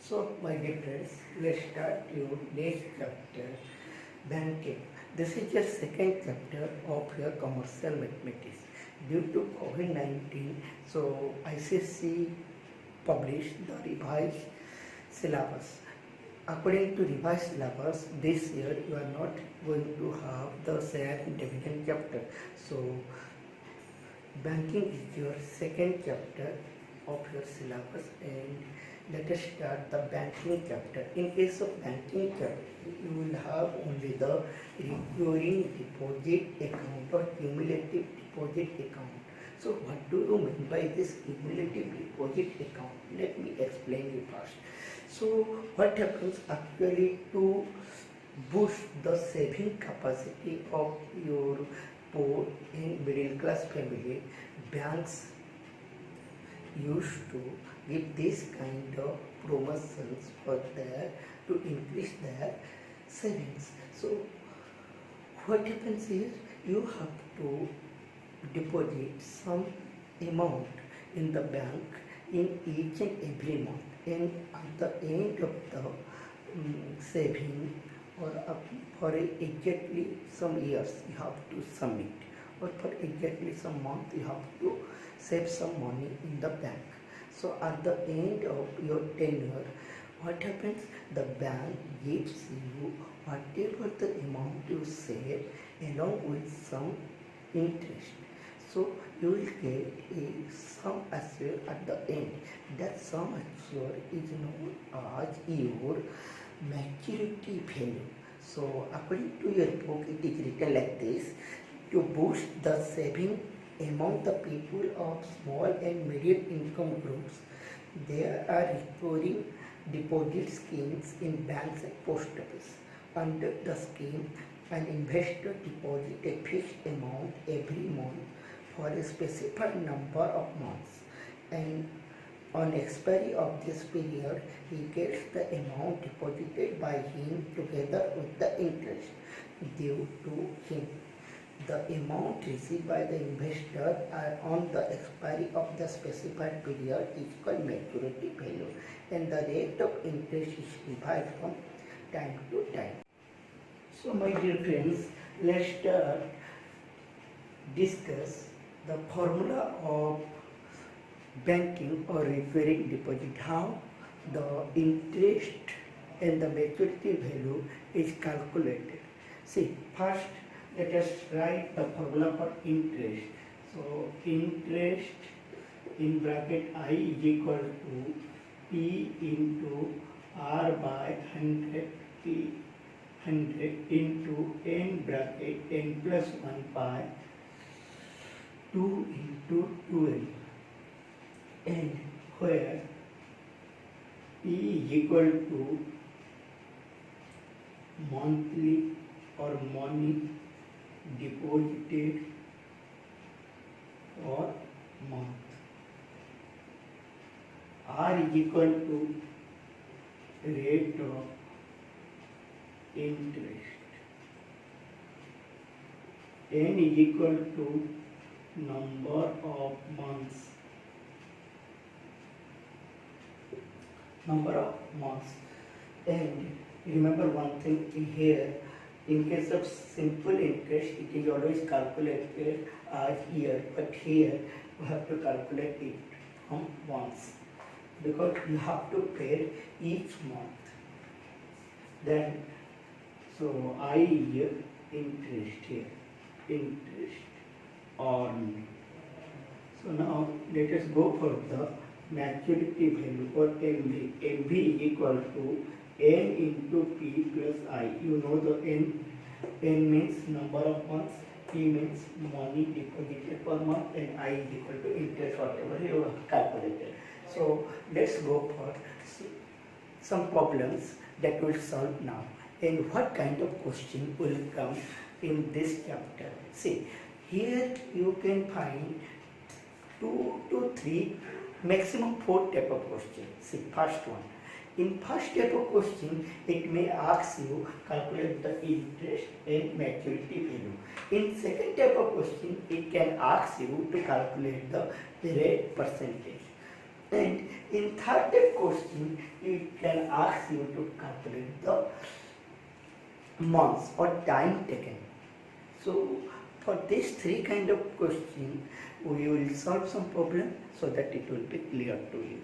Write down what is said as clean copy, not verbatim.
So, my dear friends, let's start your next chapter, banking. This is your second chapter of your commercial mathematics. Due to COVID-19, so ICSE published the revised syllabus. According to revised syllabus, this year you are not going to have the share and dividend chapter. So, banking is your second chapter of your syllabus, and let us start the banking chapter. In case of banking chapter, you will have only the recurring deposit account or cumulative deposit account. So what do you mean by this cumulative deposit account? Let me explain you first. So what happens actually to boost the saving capacity of your poor and middle class family, banks used to give this kind of promotions for their to increase their savings. So what happens is you have to deposit some amount in the bank in each and every month, and at the end of the saving or for exactly some years you have to submit, or for exactly some month you have to save some money in the bank. So at the end of your tenure, what happens? The bank gives you whatever the amount you save along with some interest. So you will get a sum assured at the end. That sum assured is known as your maturity value. So according to your book, it is written like this: to boost the saving among the people of small and medium income groups, there are recurring deposit schemes in banks and post office. Under the scheme, an investor deposits a fixed amount every month for a specified number of months, and on expiry of this period, he gets the amount deposited by him together with the interest due to him. The amount received by the investor on the expiry of the specified period is called maturity value, and the rate of interest is revised from time to time. So my dear friends, let's discuss the formula of banking or recurring deposit, how the interest and the maturity value is calculated. See, first let us write the formula for interest. So interest in bracket I is equal to P into R by 100 P 100 into n bracket n plus 1 by 2 into 12, and where P is equal to monthly or money deposited for month. R is equal to rate of interest. N is equal to number of months. And remember one thing here, in case of simple interest, it is always calculated as year, but here we have to calculate it from months, because you have to pay each month. Then, so I here, interest here, interest on. So now let us go for the maturity value for MV. MV is equal to N into P plus I. You know the N means number of months, P means money deposited per month, and I is equal to interest, whatever you have calculated. So let's go for some problems that we'll solve now. And what kind of question will come in this chapter? See, here you can find 2 to 3, maximum 4 type of question. See, first one. In first type of question, it may ask you calculate the interest and maturity value. In second type of question, it can ask you to calculate the rate percentage. And in third type question, it can ask you to calculate the months or time taken. So for these three kind of question, we will solve some problem so that it will be clear to you.